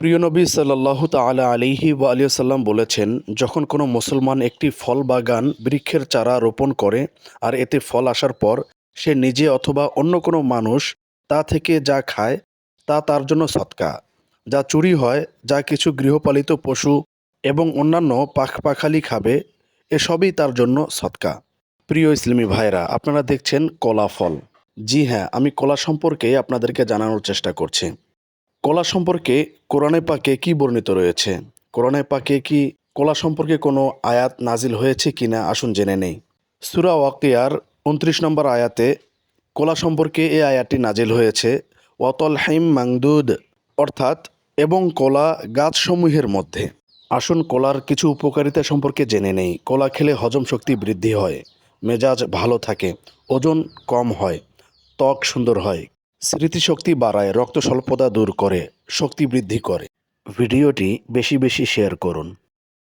প্রিয় নবী সাল্লাল্লাহু তাআলা আলাইহি ওয়া আলিহি ওয়াসাল্লাম বলেছেন, যখন কোনো মুসলমান একটি ফল বাগান বৃক্ষের চারা রোপণ করে আর এতে ফল আসার পর সে নিজে অথবা অন্য কোনো মানুষ তা থেকে যা খায় তা তার জন্য সদকা। যা চুরি হয়, যা কিছু গৃহপালিত পশু এবং অন্যান্য পাখপাখালি খাবে, এসবই তার জন্য সদকা। প্রিয় ইসলামী ভাইরা, আপনারা দেখছেন কলা ফল। জি হ্যাঁ, আমি কলা সম্পর্কে আপনাদেরকে জানানোর চেষ্টা করছি। কলা সম্পর্কে কোরআনে পাকে কি বর্ণিত রয়েছে? কোরআনে পাকে কি কলা সম্পর্কে কোনো আয়াত নাজিল হয়েছে কিনা আসুন জেনে নেই। সূরা ওয়াকিয়ার ২৯ নম্বর আয়াতে কলা সম্পর্কে এই আয়াতটি নাজিল হয়েছে, ওয়াতলহিম মাংদুদ, অর্থাৎ এবং কলা গাছসমূহের মধ্যে। আসুন কলার কিছু উপকারিতা সম্পর্কে জেনে নেই। কলা খেলে হজম শক্তি বৃদ্ধি হয়, মেজাজ ভালো থাকে, ওজন কম হয়, ত্বক সুন্দর হয়, স্মৃতিশক্তি বাড়ায়, রক্ত স্বল্পতা দূর করে, শক্তি বৃদ্ধি করে। ভিডিওটি বেশি বেশি শেয়ার করুন।